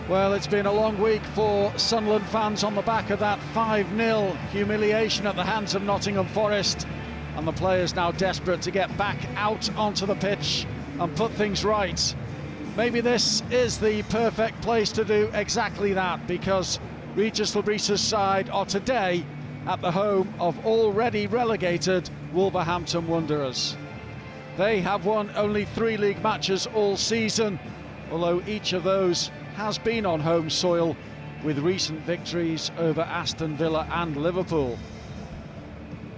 Well, it's been a long week for Sunderland fans on the back of that 5-0 humiliation at the hands of Nottingham Forest, and the players now desperate to get back out onto the pitch and put things right. Maybe this is the perfect place to do exactly that, because Regis Labrisa's side are today at the home of already relegated Wolverhampton Wanderers. They have won only 3 league matches all season, although each of those has been on home soil, with recent victories over Aston Villa and Liverpool.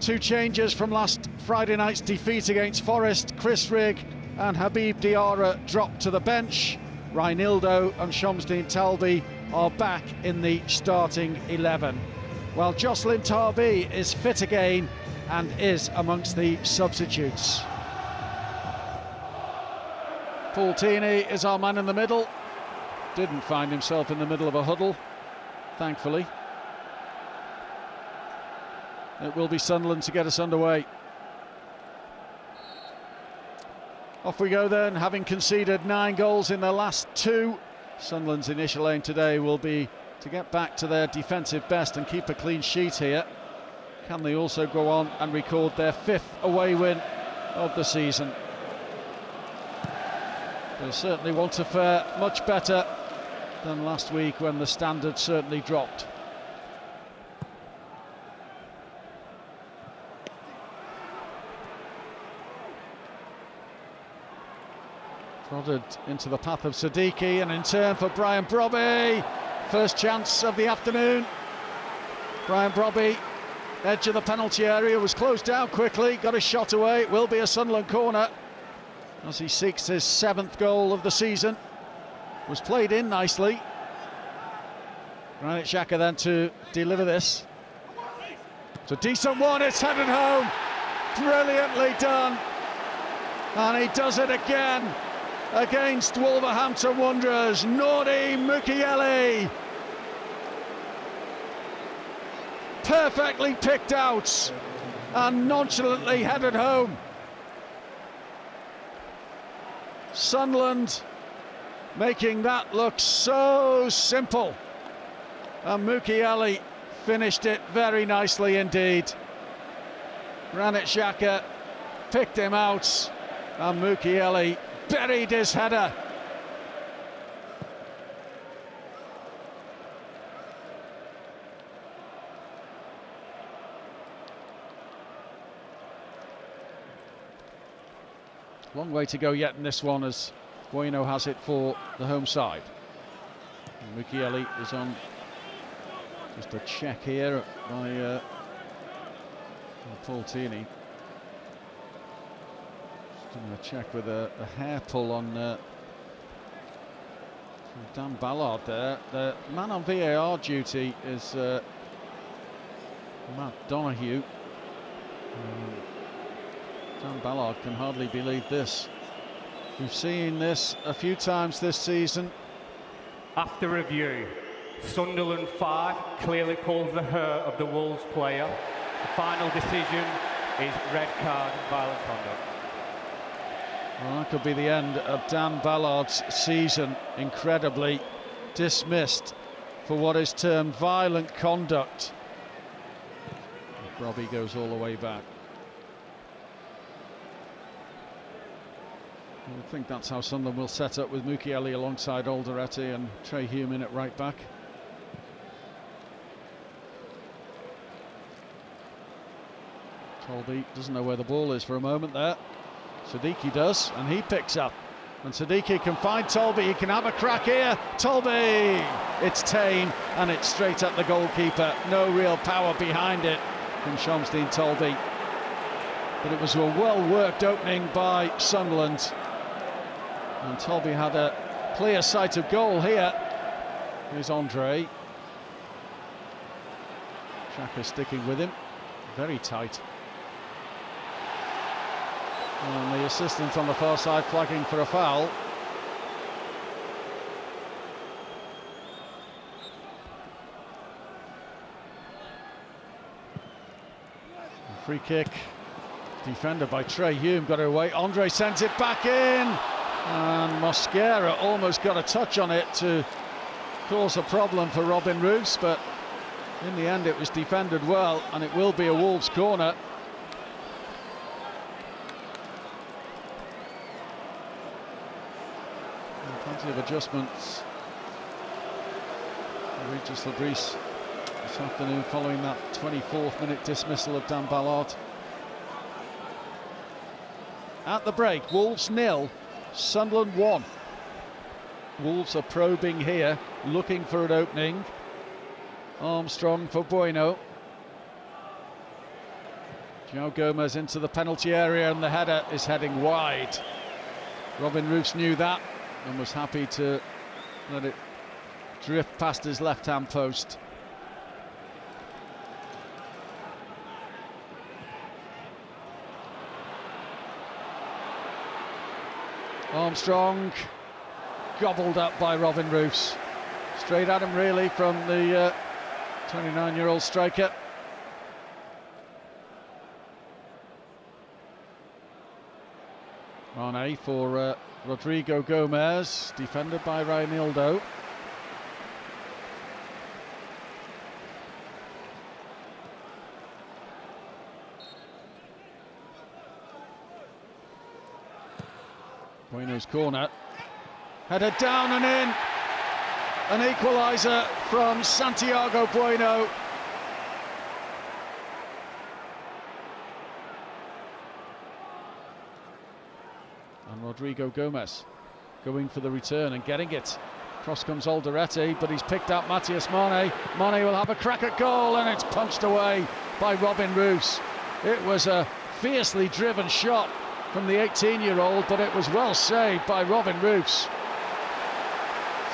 2 changes from last Friday night's defeat against Forest. Chris Rigg and Habib Diarra dropped to the bench. Reinildo and Shamsdeen Talbi are back in the starting 11, while Jocelyn Tarby is fit again and is amongst the substitutes. Paul Tierney is our man in the middle. Didn't find himself in the middle of a huddle, thankfully. It will be Sunderland to get us underway. Off we go then, having conceded 9 goals in their last 2. Sunderland's initial aim today will be to get back to their defensive best and keep a clean sheet here. Can they also go on and record their 5th away win of the season? They'll certainly want to fare much better than last week, when the standard certainly dropped. Prodded into the path of Siddiqui, and in turn for Brian Brobby. First chance of the afternoon. Brian Brobby, edge of the penalty area, was closed down quickly, got a shot away. It will be a Sunderland corner as he seeks his 7th goal of the season. Was played in nicely. Granit Xhaka then to deliver this. It's a decent one, it's headed home. Brilliantly done. And he does it again against Wolverhampton Wanderers. Nordi Mukiele. Perfectly picked out and nonchalantly headed home. Sunderland making that look so simple, and Mukiele finished it very nicely indeed. Granit Xhaka picked him out, and Mukiele buried his header. Long way to go yet in this one, as Bueno has it for the home side. And Mukiele is on just a check here by Paul Tierney. Just doing a check with a hair pull on Dan Ballard there. The man on VAR duty is Matt Donoghue. Dan Ballard can hardly believe this. We've seen this a few times this season. After review, Sunderland 5 clearly calls the hurt of the Wolves player. The final decision is red card, violent conduct. Well, that could be the end of Dan Ballard's season. Incredibly dismissed for what is termed violent conduct. Robbie goes all the way back. I think that's how Sunderland will set up, with Mukiele alongside Alderete and Trey Hume in at right back. Talbi doesn't know where the ball is for a moment there. Siddiqui does, and he picks up. And Siddiqui can find Talbi, he can have a crack here. Talbi! It's tame, and it's straight at the goalkeeper. No real power behind it from Shamsdeen Talbi. But it was a well-worked opening by Sunderland. And Talbi had a clear sight of goal here. Here's Andre. Xhaka sticking with him. Very tight. And the assistant on the far side flagging for a foul. Free kick. Defended by Trey Hume, got it away. Andre sends it back in. And Mosquera almost got a touch on it to cause a problem for Robin Roos, but in the end it was defended well, and it will be a Wolves corner. And plenty of adjustments. Regis Labrise this afternoon following that 24th minute dismissal of Dan Ballard. At the break, Wolves 0, Sunderland 1. Wolves are probing here, looking for an opening. Armstrong for Bueno. João Gomes into the penalty area, and the header is heading wide. Robin Roos knew that and was happy to let it drift past his left-hand post. Armstrong gobbled up by Robin Roos. Straight at him really from the 29-year-old striker. Mane for Rodrigo Gomez, defended by Reinildo. Bueno's corner, headed down and in. An equaliser from Santiago Bueno. And Rodrigo Gomez going for the return and getting it. Cross comes Alderete, but he's picked up Matias Mane. Mane will have a crack at goal, and it's punched away by Robin Roos. It was a fiercely driven shot from the 18-year-old, but it was well saved by Robin Roos.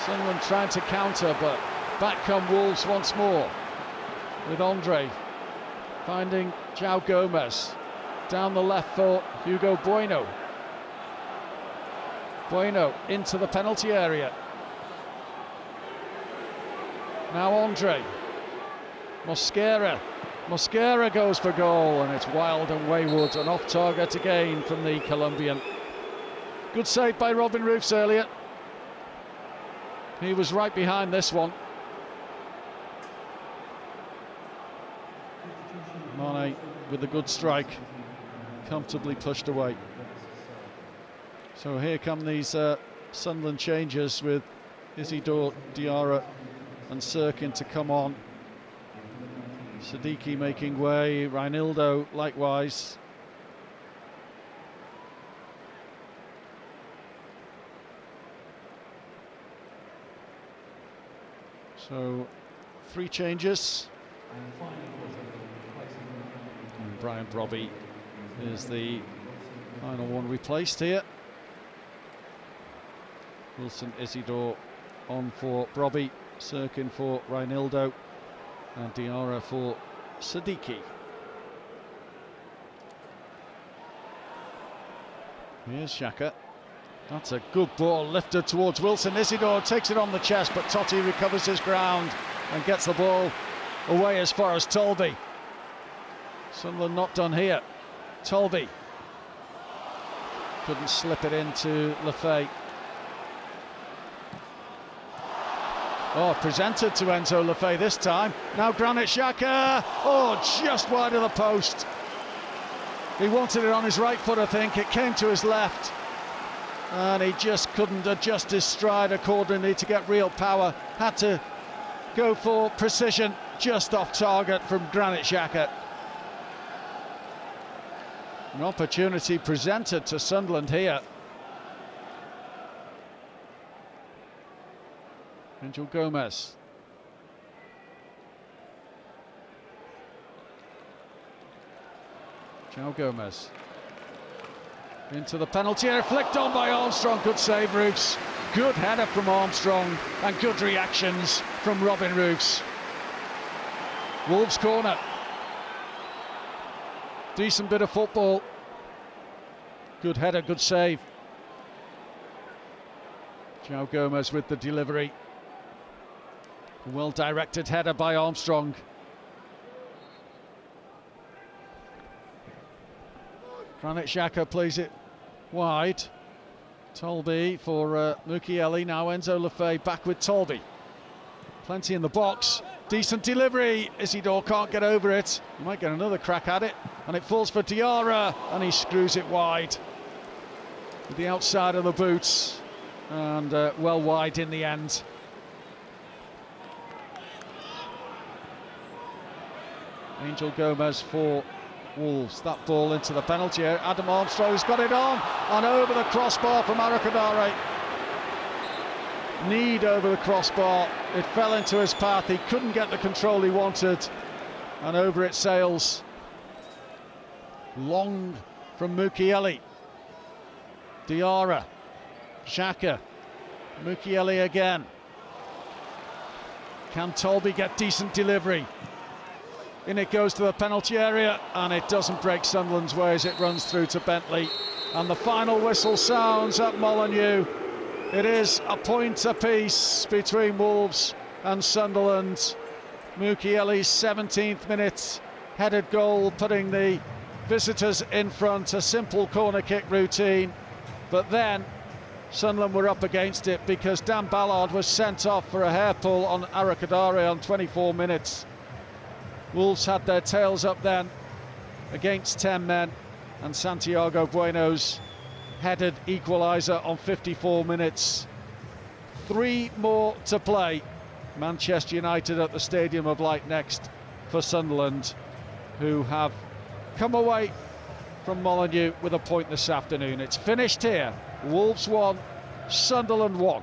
Sunderland trying to counter, but back come Wolves once more, with Andre finding João Gomes. Down the left for Hugo Bueno. Bueno into the penalty area. Now Andre. Mosquera goes for goal, and it's wild and wayward and off target again from the Colombian. Good save by Robin Roos earlier. He was right behind this one. Mane with a good strike, comfortably pushed away. So here come these Sunderland changes, with Isidore Diarra and Sirkin to come on. Siddiqui making way, Reinildo likewise. So 3 changes. And Brian Brobby is the final one replaced here. Wilson Isidore on for Brobby, Sirkin for Reinildo, and Diarra for Siddiqui. Here's Xhaka. That's a good ball lifted towards Wilson. Isidore takes it on the chest, but Totti recovers his ground and gets the ball away as far as Tolby. Sunderland not done here. Tolby couldn't slip it into Lefay. Oh, presented to Enzo Lefay this time. Now Granit Xhaka. Oh, just wide of the post. He wanted it on his right foot, I think. It came to his left, and he just couldn't adjust his stride accordingly to get real power. Had to go for precision, just off target from Granit Xhaka. An opportunity presented to Sunderland here. Angel Gomez. João Gomes. Into the penalty area, flicked on by Armstrong. Good save, Roos. Good header from Armstrong, and good reactions from Robin Roos. Wolves corner. Decent bit of football. Good header, good save. João Gomes with the delivery. Well-directed header by Armstrong. Granit Xhaka plays it wide. Tolby for Mukiele. Now Enzo Lefay back with Tolby. Plenty in the box. Decent delivery. Isidore can't get over it. He might get another crack at it. And it falls for Diarra, and he screws it wide. With the outside of the boots. And well wide in the end. Angel Gomez for Wolves. That ball into the penalty area. Adam Armstrong's got it on and over the crossbar from Arakadare. Need over the crossbar. It fell into his path. He couldn't get the control he wanted, and over it sails. Long from Mukiele. Diarra. Xhaka. Mukiele again. Can Tolby get decent delivery? In it goes to the penalty area, and it doesn't break Sunderland's way as it runs through to Bentley. And the final whistle sounds at Molineux. It is a point apiece between Wolves and Sunderland. Mukiele's 17th minute headed goal, putting the visitors in front. A simple corner kick routine, but then Sunderland were up against it because Dan Ballard was sent off for a hair pull on Arakadare on 24 minutes. Wolves had their tails up then against 10 men, and Santiago Bueno's headed equaliser on 54 minutes. 3 more to play. Manchester United at the Stadium of Light next for Sunderland, who have come away from Molineux with a point this afternoon. It's finished here. Wolves 1, Sunderland 1.